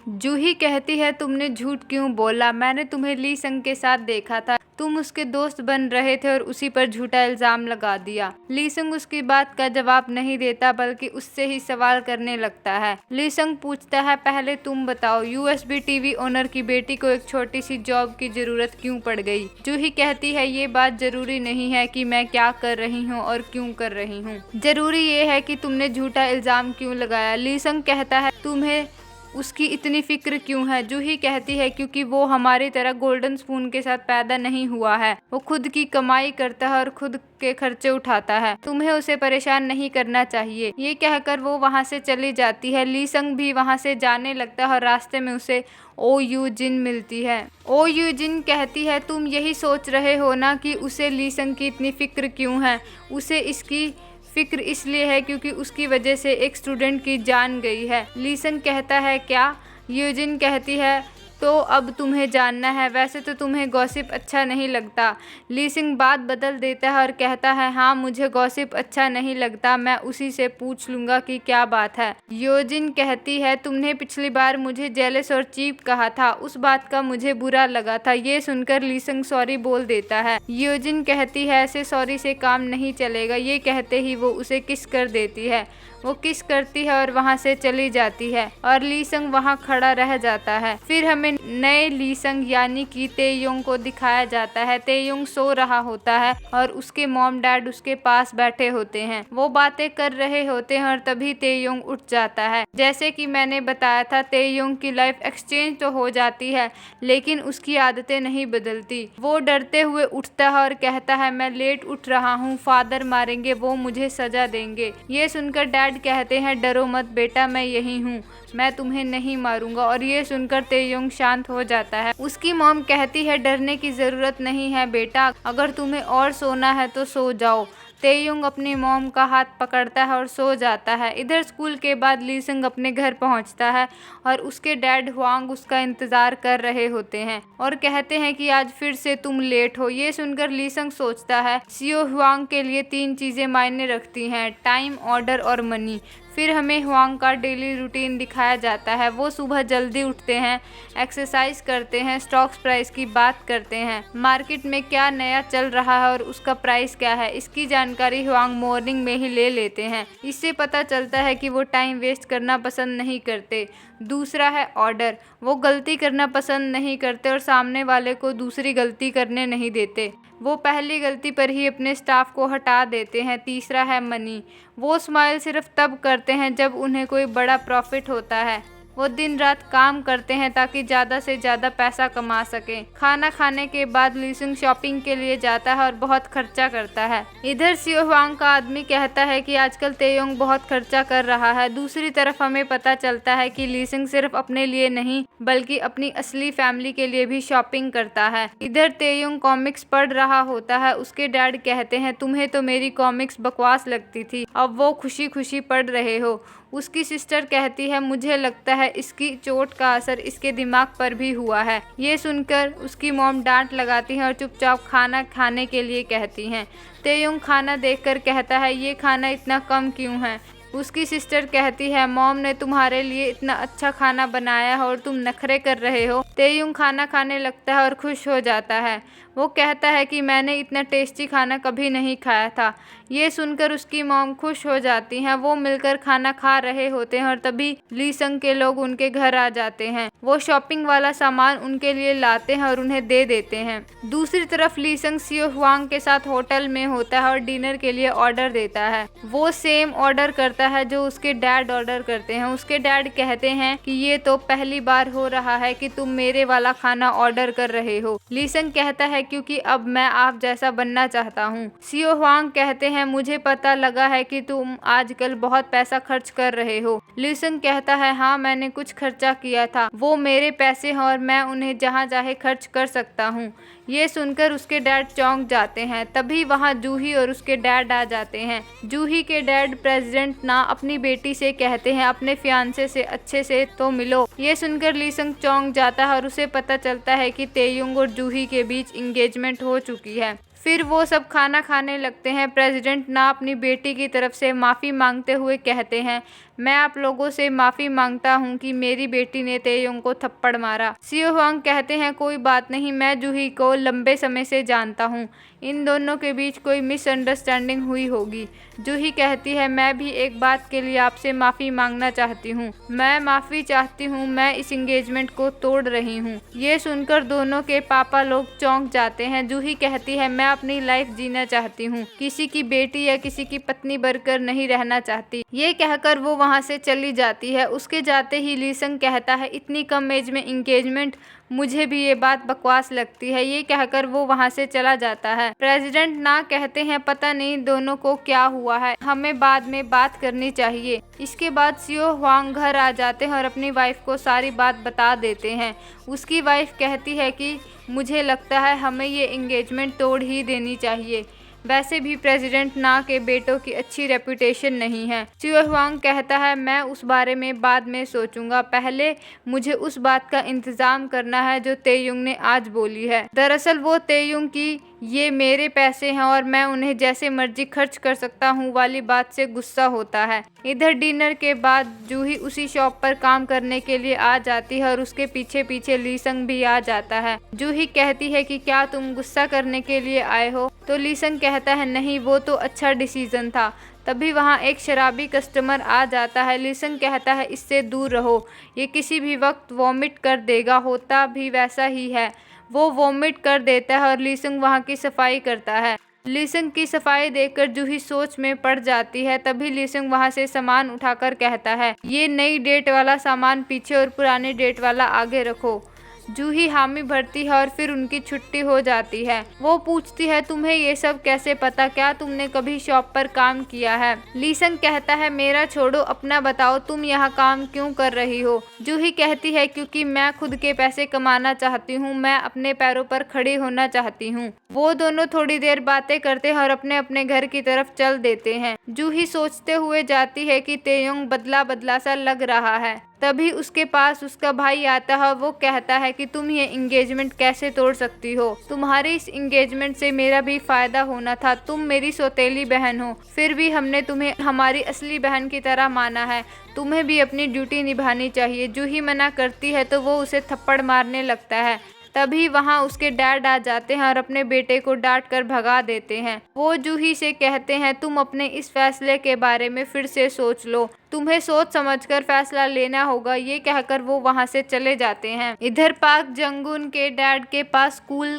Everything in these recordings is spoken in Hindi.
जूही कहती है, तुमने झूठ क्यों बोला? मैंने तुम्हें ली संग के साथ देखा था। तुम उसके दोस्त बन रहे थे और उसी पर झूठा इल्जाम लगा दिया। ली संग उसकी बात का जवाब नहीं देता बल्कि उससे ही सवाल करने लगता है। ली संग पूछता है, पहले तुम बताओ, यूएसबी टीवी ओनर की बेटी को एक छोटी सी जॉब की जरूरत क्यों पड़ गई? जूही कहती है, ये बात जरूरी नहीं है कि मैं क्या कर रही हूँ और क्यों कर रही हूँ, जरूरी ये है कि तुमने झूठा इल्जाम क्यों लगाया। ली संग कहता है, तुम्हें उसकी इतनी फिक्र क्यों है? जूही कहती है, क्योंकि वो हमारी तरह गोल्डन स्पून के साथ पैदा नहीं हुआ है। वो खुद की कमाई करता है और खुद के खर्चे उठाता है। तुम्हें उसे परेशान नहीं करना चाहिए। ये कहकर वो वहाँ से चली जाती है। ली संग भी वहाँ से जाने लगता है और रास्ते में उसे ओ यू जिन मिलती है। ओ यू जिन कहती है, तुम यही सोच रहे हो ना कि उसे ली संग की इतनी फिक्र क्यों है? उसे इसकी फिक्र इसलिए है क्योंकि उसकी वजह से एक स्टूडेंट की जान गई है। ली संग कहता है, क्या? यूजिन कहती है, तो अब तुम्हें जानना है। वैसे तो तुम्हें गॉसिप अच्छा नहीं लगता। ली संग बात बदल देता है और कहता है, हाँ मुझे गॉसिप अच्छा नहीं लगता, मैं उसी से पूछ लूंगा कि क्या बात है। यूजिन कहती है, तुमने पिछली बार मुझे जेलस और चीप कहा था, उस बात का मुझे बुरा लगा था। ये सुनकर ली संग सॉरी बोल देता है। यूजिन कहती है, ऐसे सॉरी से काम नहीं चलेगा। ये कहते ही वो उसे किस कर देती है। वो किस करती है और वहाँ से चली जाती है और ली संग वहाँ खड़ा रह जाता है। फिर हमें नए ली संग यानी कि तेयोंग को दिखाया जाता है। तेयोंग सो रहा होता है और उसके मॉम डैड उसके पास बैठे होते हैं। वो बातें कर रहे होते हैं और तभी तेयोंग उठ जाता है। जैसे कि मैंने बताया था, तेयोंग की लाइफ एक्सचेंज तो हो जाती है लेकिन उसकी आदतें नहीं बदलती। वो डरते हुए उठता है और कहता है, मैं लेट उठ रहा हूँ, फादर मारेंगे, वो मुझे सजा देंगे। ये सुनकर डैड कहते हैं, डरो मत बेटा, मैं यही हूँ, मैं तुम्हें नहीं मारूंगा। और ये सुनकर तेयोंग शांत हो जाता है। उसकी मॉम कहती है, डरने की जरूरत नहीं है बेटा, अगर तुम्हें और सोना है तो सो जाओ। तेयोंग अपनी मॉम का हाथ पकड़ता है और सो जाता है। इधर स्कूल के बाद ली संग अपने घर पहुंचता है और उसके डैड हुआंग उसका इंतजार कर रहे होते हैं और कहते हैं कि आज फिर से तुम लेट हो। ये सुनकर ली संग सोचता है, सियो हुआंग के लिए 3 चीजें मायने रखती हैं, टाइम, ऑर्डर और मनी। फिर हमें हुआंग का डेली रूटीन दिखाया जाता है। वो सुबह जल्दी उठते हैं, एक्सरसाइज करते हैं, स्टॉक्स प्राइस की बात करते हैं, मार्केट में क्या नया चल रहा है और उसका प्राइस क्या है, इसकी जानकारी हुआंग मॉर्निंग में ही ले लेते हैं। इससे पता चलता है कि वो टाइम वेस्ट करना पसंद नहीं करते। दूसरा है ऑर्डर, वो गलती करना पसंद नहीं करते और सामने वाले को दूसरी गलती करने नहीं देते। वो पहली गलती पर ही अपने स्टाफ को हटा देते हैं। तीसरा है मनी, वो स्माइल सिर्फ तब करते हैं जब उन्हें कोई बड़ा प्रॉफिट होता है। वो दिन रात काम करते हैं ताकि ज़्यादा से ज़्यादा पैसा कमा सकें। खाना खाने के बाद ली संग शॉपिंग के लिए जाता है और बहुत खर्चा करता है। इधर सियो हुआंग का आदमी कहता है कि आजकल तेयोंग बहुत खर्चा कर रहा है। दूसरी तरफ हमें पता चलता है कि ली संग सिर्फ अपने लिए नहीं बल्कि अपनी असली फैमिली के लिए भी शॉपिंग करता है। इधर तेयोंग कॉमिक्स पढ़ रहा होता है। उसके डैड कहते हैं, तुम्हें तो मेरी कॉमिक्स बकवास लगती थी, अब वो खुशी खुशी पढ़ रहे हो। उसकी सिस्टर कहती है, मुझे लगता है इसकी चोट का असर इसके दिमाग पर भी हुआ है। ये सुनकर उसकी मॉम डांट लगाती है और चुपचाप खाना खाने के लिए कहती हैं। तेयोंग खाना देखकर कहता है, ये खाना इतना कम क्यों है? उसकी सिस्टर कहती है, मॉम ने तुम्हारे लिए इतना अच्छा खाना बनाया है और तुम नखरे कर रहे हो। तेयोंग खाना खाने लगता है और खुश हो जाता है। वो कहता है कि मैंने इतना टेस्टी खाना कभी नहीं खाया था। ये सुनकर उसकी मॉम खुश हो जाती हैं। वो मिलकर खाना खा रहे होते हैं और तभी ली संग के लोग उनके घर आ जाते हैं। वो शॉपिंग वाला सामान उनके लिए लाते हैं और उन्हें दे देते हैं। दूसरी तरफ ली संग सियो हुआंग के साथ होटल में होता है और डिनर के लिए ऑर्डर देता है। वो सेम ऑर्डर करता है जो उसके डैड ऑर्डर करते हैं। उसके डैड कहते हैं कि ये तो पहली बार हो रहा है कि तुम मेरे वाला खाना ऑर्डर कर रहे हो। ली संग कहता है, क्योंकि अब मैं आप जैसा बनना चाहता हूँ। सियो हुआंग कहते हैं, मुझे पता लगा है कि तुम आजकल बहुत पैसा खर्च कर रहे हो। ली संग कहता है, हाँ मैंने कुछ खर्चा किया था, वो मेरे पैसे हैं और मैं उन्हें जहाँ चाहे खर्च कर सकता हूँ। ये सुनकर उसके डैड चौंक जाते हैं। तभी वहाँ जूही और उसके डैड आ जाते हैं। जूही के डैड प्रेसिडेंट ना अपनी बेटी से कहते हैं, अपने फियांसे से अच्छे से तो मिलो। ये सुनकर ली संग चौंक जाता है और उसे पता चलता है कि तेयोंग और जूही के बीच एंगेजमेंट हो चुकी है। फिर वो सब खाना खाने लगते हैं। प्रेसिडेंट ना अपनी बेटी की तरफ से माफ़ी मांगते हुए कहते हैं, मैं आप लोगों से माफ़ी मांगता हूँ कि मेरी बेटी ने तेयोंग को थप्पड़ मारा। सियो हुआंग कहते हैं कोई बात नहीं, मैं जूही को लंबे समय से जानता हूँ, इन दोनों के बीच कोई मिसअंडरस्टैंडिंग हुई होगी। जूही कहती है मैं भी एक बात के लिए आपसे माफ़ी मांगना चाहती हूँ। मैं माफ़ी चाहती हूँ, मैं इस एंगेजमेंट को तोड़ रही हूँ। ये सुनकर दोनों के पापा लोग चौंक जाते हैं। जूही कहती है मैं अपनी लाइफ जीना चाहती हूँ, किसी की बेटी या किसी की पत्नी बनकर नहीं रहना चाहती। ये कहकर वो वहाँ से चली जाती है। उसके जाते ही लीसंग कहता है इतनी कम एज में एंगेजमेंट, मुझे भी ये बात बकवास लगती है। ये कहकर वो वहाँ से चला जाता है। प्रेसिडेंट ना कहते हैं पता नहीं दोनों को क्या हुआ है, हमें बाद में बात करनी चाहिए। इसके बाद सियो हुआंग घर आ जाते हैं और अपनी वाइफ को सारी बात बता देते हैं। उसकी वाइफ कहती है कि मुझे लगता है हमें ये एंगेजमेंट तोड़ ही देनी चाहिए, वैसे भी प्रेसिडेंट ना के बेटों की अच्छी रेपुटेशन नहीं है। सियो हुआंग कहता है मैं उस बारे में बाद में सोचूंगा, पहले मुझे उस बात का इंतज़ाम करना है जो तेयुंग ने आज बोली है। दरअसल वो तेयुंग की ये मेरे पैसे हैं और मैं उन्हें जैसे मर्जी खर्च कर सकता हूँ वाली बात से गुस्सा होता है। इधर डिनर के बाद जूही उसी शॉप पर काम करने के लिए आ जाती है और उसके पीछे पीछे लीसंग भी आ जाता है। जूही कहती है कि क्या तुम गुस्सा करने के लिए आए हो? तो लीसंग कहता है नहीं, वो तो अच्छा डिसीजन था। तभी वहाँ एक शराबी कस्टमर आ जाता है। लीसंग कहता है इससे दूर रहो, ये किसी भी वक्त वॉमिट कर देगा, होता भी वैसा ही है। वो वॉमिट कर देता है और लीसंग वहाँ की सफाई करता है। लीसंग की सफाई देखकर जूही सोच में पड़ जाती है। तभी लीसंग वहाँ से सामान उठाकर कहता है ये नई डेट वाला सामान पीछे और पुरानी डेट वाला आगे रखो। जूही हामी भरती है और फिर उनकी छुट्टी हो जाती है। वो पूछती है तुम्हें ये सब कैसे पता, क्या तुमने कभी शॉप पर काम किया है? लीसंग कहता है मेरा छोड़ो, अपना बताओ, तुम यहाँ काम क्यों कर रही हो? जूही कहती है क्योंकि मैं खुद के पैसे कमाना चाहती हूँ, मैं अपने पैरों पर खड़ी होना चाहती हूँ। वो दोनों थोड़ी देर बातें करते हैं और अपने अपने घर की तरफ चल देते हैं। जूही सोचते हुए जाती है कि तेयोंग बदला बदला सा लग रहा है। तभी उसके पास उसका भाई आता है। वो कहता है कि तुम ये एंगेजमेंट कैसे तोड़ सकती हो? तुम्हारी इस एंगेजमेंट से मेरा भी फायदा होना था, तुम मेरी सौतेली बहन हो, फिर भी हमने तुम्हें हमारी असली बहन की तरह माना है, तुम्हें भी अपनी ड्यूटी निभानी चाहिए। जूही मना करती है तो वो उसे थप्पड़ मारने लगता है। तभी वहाँ उसके डैड आ जाते हैं और अपने बेटे को डांट कर भगा देते हैं। वो जूही से कहते हैं तुम अपने इस फैसले के बारे में फिर से सोच लो, तुम्हें सोच समझकर फैसला लेना होगा। ये कहकर वो वहाँ से चले जाते हैं। इधर पार्क जंगून के डैड के पास स्कूल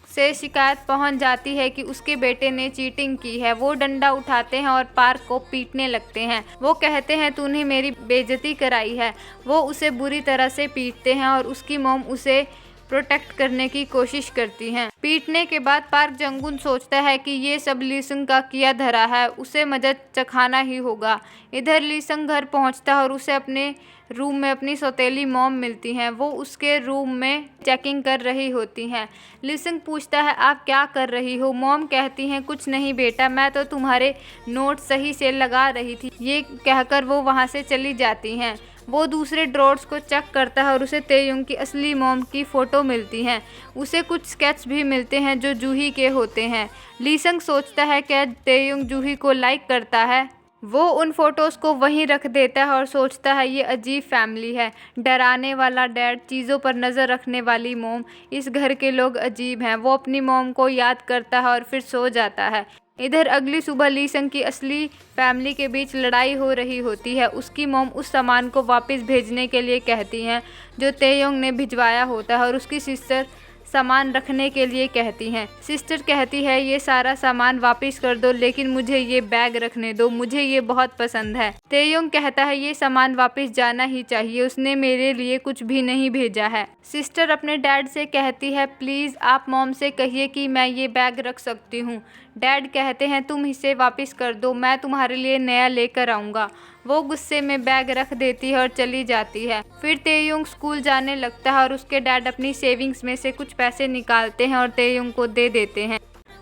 से शिकायत पहुंच जाती है कि उसके बेटे ने चीटिंग की है। वो डंडा उठाते हैं और पार्क को पीटने लगते हैं। वो कहते हैं तूने मेरी बेइज्जती कराई है। वो उसे बुरी तरह से पीटते हैं और उसकी मॉम उसे प्रोटेक्ट करने की कोशिश करती हैं। पीटने के बाद पार्क जंगून सोचता है कि ये सब लीसंग का किया धरा है, उसे मजा चखाना ही होगा। इधर लीसंग घर पहुंचता है और उसे अपने रूम में अपनी सौतेली मॉम मिलती हैं। वो उसके रूम में चेकिंग कर रही होती हैं। लीसंग पूछता है आप क्या कर रही हो? मॉम कहती हैं कुछ नहीं बेटा, मैं तो तुम्हारे नोट सही से लगा रही थी। ये कहकर वो वहाँ से चली जाती हैं। वो दूसरे ड्रॉर्स को चेक करता है और उसे तेयुंग की असली मॉम की फ़ोटो मिलती हैं। उसे कुछ स्केच भी मिलते हैं जो जूही के होते हैं। लीसंग सोचता है कि तेयुंग जूही को लाइक करता है। वो उन फोटोज़ को वहीं रख देता है और सोचता है ये अजीब फैमिली है, डराने वाला डैड, चीज़ों पर नज़र रखने वाली मॉम, इस घर के लोग अजीब हैं। वो अपनी मॉम को याद करता है और फिर सो जाता है। इधर अगली सुबह लीसंग की असली फैमिली के बीच लड़ाई हो रही होती है। उसकी मॉम उस सामान को वापस भेजने के लिए कहती हैं जो तेयोंग ने भिजवाया होता है और उसकी सिस्टर सामान रखने के लिए कहती हैं। सिस्टर कहती है ये सारा सामान वापस कर दो, लेकिन मुझे ये बैग रखने दो, मुझे ये बहुत पसंद है। तेयोंग कहता है ये सामान वापस जाना ही चाहिए, उसने मेरे लिए कुछ भी नहीं भेजा है। सिस्टर अपने डैड से कहती है प्लीज़ आप मॉम से कहिए कि मैं ये बैग रख सकती हूँ। डैड कहते हैं तुम इसे वापस कर दो, मैं तुम्हारे लिए नया लेकर आऊँगा। वो गुस्से में बैग रख देती है और चली जाती है। फिर तेयुंग स्कूल जाने लगता है और उसके डैड अपनी सेविंग्स में से कुछ पैसे निकालते हैं और तेयुंग को दे देते हैं।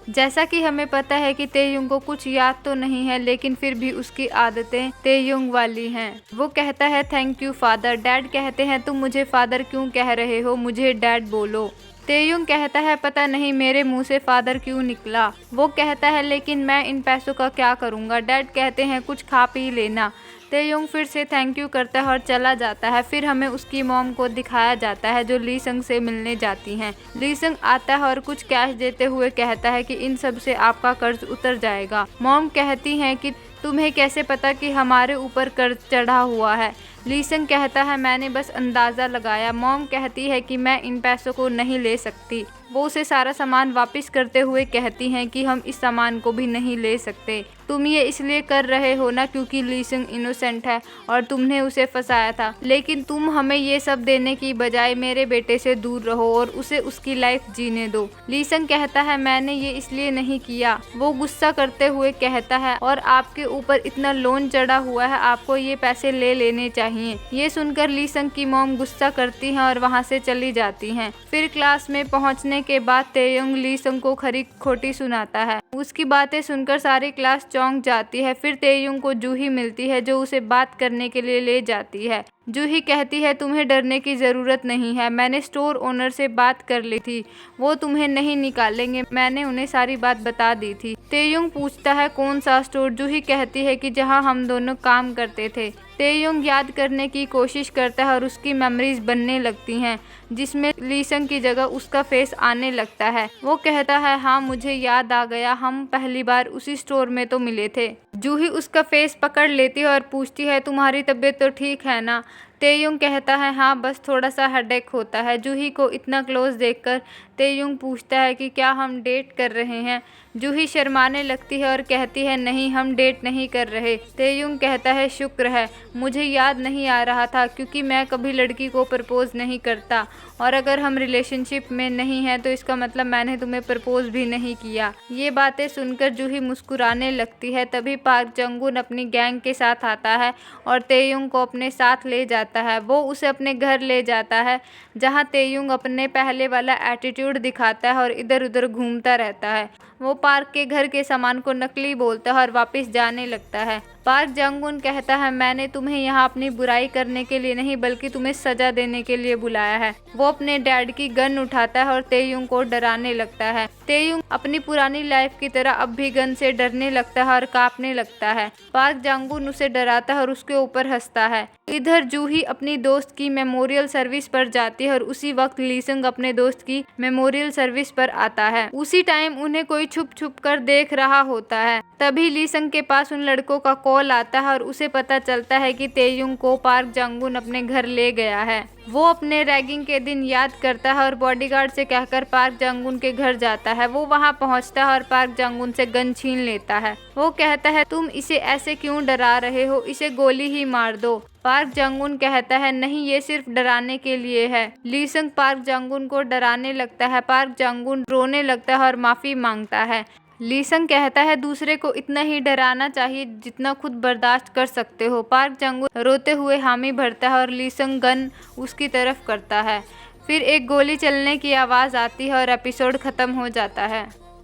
जैसा कि हमें पता है कि तेयुंग को कुछ याद तो नहीं है, लेकिन फिर भी उसकी आदतें तेयुंग वाली हैं। वो कहता है थैंक यू फादर। डैड कहते हैं तुम मुझे फादर क्यों कह रहे हो, मुझे डैड बोलो। तेयुंग कहता है पता नहीं मेरे मुंह से फादर क्यों निकला। वो कहता है लेकिन मैं इन पैसों का क्या करूँगा। डैड कहते हैं कुछ खा पी लेना। तेयोंग फिर से थैंक यू करता है और चला जाता है। फिर हमें उसकी मॉम को दिखाया जाता है जो ली संग से मिलने जाती हैं। ली संग आता है और कुछ कैश देते हुए कहता है कि इन सब से आपका कर्ज उतर जाएगा। मॉम कहती हैं कि तुम्हें कैसे पता कि हमारे ऊपर कर्ज चढ़ा हुआ है। ली संग कहता है मैंने बस अंदाज़ा लगाया। मॉम कहती है कि मैं इन पैसों को नहीं ले सकती। वो उसे सारा सामान वापस करते हुए कहती हैं कि हम इस सामान को भी नहीं ले सकते। तुम ये इसलिए कर रहे हो ना क्योंकि ली संग इनोसेंट है और तुमने उसे फंसाया था, लेकिन तुम हमें ये सब देने की बजाय मेरे बेटे से दूर रहो और उसे उसकी लाइफ जीने दो। ली संग कहता है मैंने ये इसलिए नहीं किया। वो गुस्सा करते हुए कहता है और आपके ऊपर इतना लोन चढ़ा हुआ है, आपको ये पैसे ले लेने चाहिए। ये सुनकर ली संग की मॉम गुस्सा करती है और वहाँ से चली जाती हैं। फिर क्लास में पहुँचने के बाद तेयोंग ली संग को खरी खोटी सुनाता है। उसकी बातें सुनकर सारी क्लास चौंक जाती है। फिर तेयोंग को जूही मिलती है जो उसे बात करने के लिए ले जाती है। जूही कहती है तुम्हें डरने की ज़रूरत नहीं है, मैंने स्टोर ओनर से बात कर ली थी, वो तुम्हें नहीं निकालेंगे, मैंने उन्हें सारी बात बता दी थी। तेयोंग पूछता है कौन सा स्टोर। जूही कहती है कि जहां हम दोनों काम करते थे। तेयोंग याद करने की कोशिश करता है और उसकी मेमोरीज बनने लगती हैं जिसमें ली संग की जगह उसका फेस आने लगता है। वो कहता है हाँ मुझे याद आ गया, हम पहली बार उसी स्टोर में तो मिले थे। जूही उसका फेस पकड़ लेती है और पूछती है तुम्हारी तबीयत तो ठीक है ना। तेयोंग कहता है हाँ बस थोड़ा सा हेडेक होता है। जूही को इतना क्लोज देखकर तेयोंग पूछता है कि क्या हम डेट कर रहे हैं। जूही शर्माने लगती है और कहती है नहीं हम डेट नहीं कर रहे। तेयोंग कहता है शुक्र है, मुझे याद नहीं आ रहा था क्योंकि मैं कभी लड़की को प्रपोज नहीं करता और अगर हम रिलेशनशिप में नहीं हैं तो इसका मतलब मैंने तुम्हें प्रपोज भी नहीं किया। ये बातें सुनकर जूही मुस्कुराने लगती है। तभी पार्क जंगून अपनी गैंग के साथ आता है और तेयोंग को अपने साथ ले जाता है। वो उसे अपने घर ले जाता है जहाँ तेयोंग अपने पहले वाला एटीट्यूड दिखाता है और इधर उधर घूमता रहता है। वो पार्क के घर के सामान को नकली बोलता है और वापस जाने लगता है। पार्क जंगून कहता है मैंने तुम्हें यहाँ अपनी बुराई करने के लिए नहीं बल्कि तुम्हें सजा देने के लिए बुलाया है। वो अपने डैड की गन उठाता है और तेयोंग को डराने लगता है। तेयोंग अपनी पुरानी लाइफ की तरह अब भी गन से डरने लगता है और कांपने लगता है। पार्क जंगून उसे डराता है और उसके ऊपर हंसता है। इधर जूही अपनी दोस्त की मेमोरियल सर्विस पर जाती है और उसी वक्त ली संग अपने दोस्त की मेमोरियल सर्विस पर आता है। उसी टाइम उन्हें कोई छुप छुप कर देख रहा होता है। तभी ली संग के पास उन लड़कों का कॉल आता है और उसे पता चलता है कि तेयोंग को पार्क जंगून अपने घर ले गया है। वो अपने रैगिंग के दिन याद करता है और बॉडीगार्ड से कहकर पार्क जंगून के घर जाता है। वो वहां पहुंचता है और पार्क जंगून से गन छीन लेता है। वो कहता है तुम इसे ऐसे क्यों डरा रहे हो, इसे गोली ही मार दो। पार्क जंगून कहता है नहीं ये सिर्फ डराने के लिए है। ली संग पार्क जंगून को डराने लगता है। पार्क जंगून रोने लगता है और माफी मांगता है। ली संग कहता है दूसरे को इतना ही डराना चाहिए जितना खुद बर्दाश्त कर सकते हो। पार्क जंगून रोते हुए हामी भरता है और ली संग गन उसकी तरफ करता है। फिर एक गोली चलने की आवाज़ आती है और एपिसोड ख़त्म हो जाता है।